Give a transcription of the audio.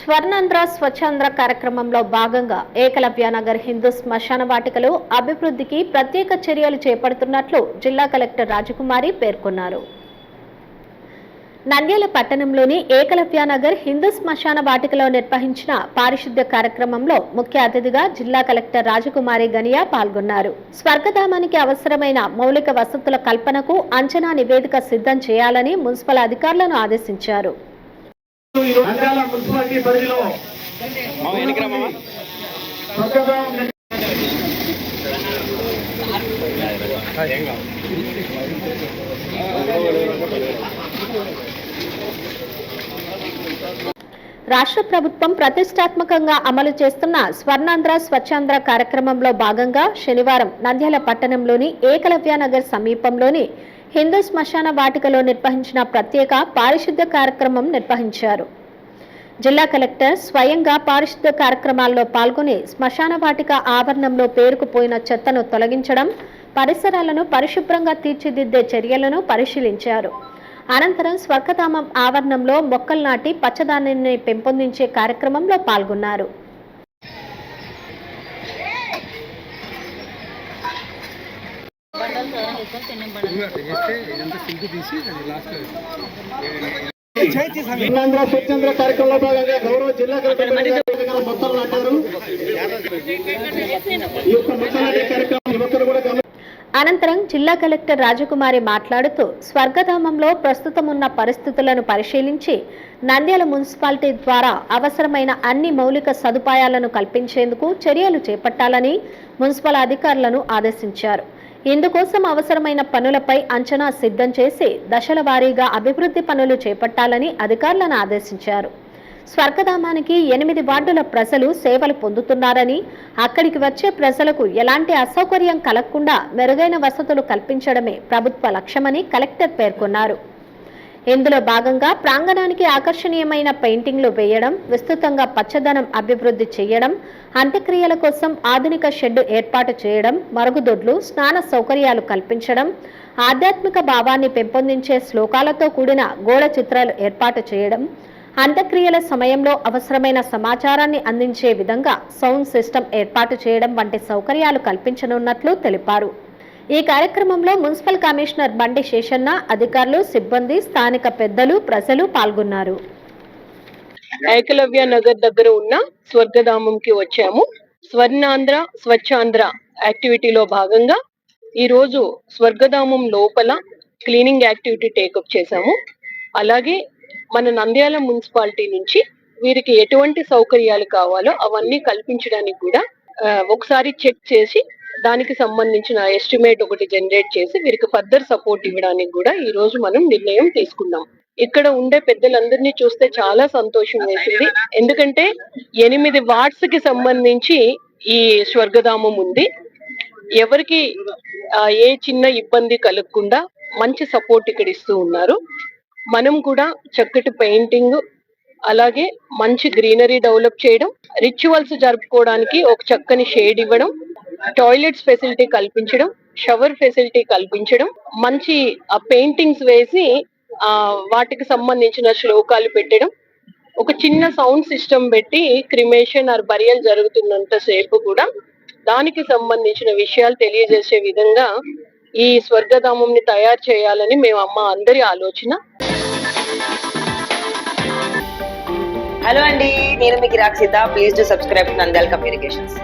స్వర్ణాంధ్ర స్వచ్ఛాంధ్ర కార్యక్రమంలో భాగంగా ఏకలవ్య నగర్ హిందూ శ్మశాన వాటికలు అభివృద్ధికి ప్రత్యేక చర్యలు చేపడుతున్నట్లు జిల్లా కలెక్టర్ రాజకుమారి పేర్కొన్నారు. నంద్యాల పట్టణంలోని ఏకలవ్య నగర్ హిందూ శ్మశాన వాటికలో నిర్వహించిన పారిశుద్ధ్య కార్యక్రమంలో ముఖ్య అతిథిగా జిల్లా కలెక్టర్ రాజకుమారి గనియా పాల్గొన్నారు. స్వర్గధామానికి అవసరమైన మౌలిక వసతుల కల్పనకు అంచనా నివేదిక సిద్ధం చేయాలని మున్సిపల్ అధికారులను ఆదేశించారు. నంద్యాల మున్సిపాలిటీ పరిధిలో రాష్ట్ర ప్రభుత్వం ప్రతిష్టాత్మకంగా అమలు చేస్తున్న స్వర్ణాంధ్ర స్వచ్ఛాంధ్ర కార్యక్రమంలో భాగంగా శనివారం నంద్యాల పట్టణంలోని ఏకలవ్య నగర్ సమీపంలోని హిందూ శ్మశాన వాటికలో నిర్వహించిన ప్రత్యేక పారిశుద్ధ్య కార్యక్రమం నిర్వహించారు. జిల్లా కలెక్టర్ స్వయంగా పారిశుద్ధ్య కార్యక్రమాల్లో పాల్గొని శ్మశాన వాటిక ఆవరణంలో పేరుకుపోయిన చెత్తను తొలగించడం, పరిసరాలను పరిశుభ్రంగా తీర్చిదిద్దే చర్యలను పరిశీలించారు. అనంతరం స్వర్గధామం ఆవరణంలో మొక్కలు నాటి పచ్చదనాన్ని పెంపొందించే కార్యక్రమంలో పాల్గొన్నారు. స్వచ్ఛంద్ర కార్యక్రమంలో భాగంగా గౌరవ జిల్లా కలెక్టర్ మొత్తం నాటారు. అనంతరం జిల్లా కలెక్టర్ రాజకుమారి మాట్లాడుతూ స్వర్గధామంలో ప్రస్తుతం ఉన్న పరిస్థితులను పరిశీలించి నంద్యాల మున్సిపాలిటీ ద్వారా అవసరమైన అన్ని మౌలిక సదుపాయాలను కల్పించేందుకు చర్యలు చేపట్టాలని మున్సిపల్ అధికారులను ఆదేశించారు. ఇందుకోసం అవసరమైన పనులపై అంచనా సిద్ధం చేసి దశల వారీగా అభివృద్ధి పనులు చేపట్టాలని అధికారులను ఆదేశించారు. స్వర్గధామానికి 8 వార్డుల ప్రజలు సేవలు పొందుతున్నారని, అక్కడికి వచ్చే ప్రజలకు ఎలాంటి అసౌకర్యం కలగకుండా మెరుగైన వసతులు కల్పించడమే ప్రభుత్వ లక్ష్యమని కలెక్టర్ పేర్కొన్నారు. ఇందులో భాగంగా ప్రాంగణానికి ఆకర్షణీయమైన పెయింటింగ్లు వేయడం, విస్తృతంగా పచ్చదనం అభివృద్ధి చేయడం, అంత్యక్రియల కోసం ఆధునిక షెడ్డు ఏర్పాటు చేయడం, మరుగుదొడ్లు, స్నాన సౌకర్యాలు కల్పించడం, ఆధ్యాత్మిక భావాన్ని పెంపొందించే శ్లోకాలతో కూడిన గోడ చిత్రాలు ఏర్పాటు చేయడం, అంత్యక్రియల సమయంలో అవసరమైన సమాచారాన్ని అందించే విధంగా సౌండ్ సిస్టమ్ ఏర్పాటు చేయడం వంటి సౌకర్యాలు కల్పించనున్నట్లు తెలిపారు. ఈ కార్యక్రమంలో మున్సిపల్ కమిషనర్ బండి శేషన్న, అధికారులు, సిబ్బంది, స్థానిక పెద్దలు, ప్రజలు పాల్గొన్నారు. ఏకలవ్య నగర్ దగ్గర ఉన్న స్వర్గధామంకి వచ్చాము. స్వర్ణాంధ్ర స్వచ్ఛాంధ్ర యాక్టివిటీలో భాగంగా ఈరోజు స్వర్గధామం లోపల క్లీనింగ్ యాక్టివిటీ టేకప్ చేశాము. అలాగే మన నంద్యాల మున్సిపాలిటీ నుంచి వీరికి ఎటువంటి సౌకర్యాలు కావాలో అవన్నీ కల్పించడానికి కూడా ఒకసారి చెక్ చేసి దానికి సంబంధించిన ఎస్టిమేట్ ఒకటి జనరేట్ చేసి వీరికి ఫర్దర్ సపోర్ట్ ఇవ్వడానికి కూడా ఈ రోజు మనం నిర్ణయం తీసుకున్నాం. ఇక్కడ ఉండే పెద్దలందరినీ చూస్తే చాలా సంతోషం వేసింది. ఎందుకంటే 8 వార్డ్స్ కి సంబంధించి ఈ స్వర్గధామం ఉంది. ఎవరికి ఏ చిన్న ఇబ్బంది కలగకుండా మంచి సపోర్ట్ ఇక్కడ ఇస్తూ ఉన్నారు. మనం కూడా చక్కటి పెయింటింగ్, అలాగే మంచి గ్రీనరీ డెవలప్ చేయడం, రిచువల్స్ జరుపుకోవడానికి ఒక చక్కని షేడ్ ఇవ్వడం, టాయిలెట్స్ ఫెసిలిటీ కల్పించడం, షవర్ ఫెసిలిటీ కల్పించడం, మంచి పెయింటింగ్స్ వేసి వాటికి సంబంధించిన శ్లోకాలు పెట్టడం, ఒక చిన్న సౌండ్ సిస్టమ్ పెట్టి క్రిమేషన్ ఆర్ బరియల్ జరుగుతున్నంత సేపు కూడా దానికి సంబంధించిన విషయాలు తెలియజేసే విధంగా ఈ స్వర్గధామంని తయారు చేయాలని మేము అందరి ఆలోచన. హలో అండి, నేను మీకు Rakshitha. Please do subscribe to Nandyal communications.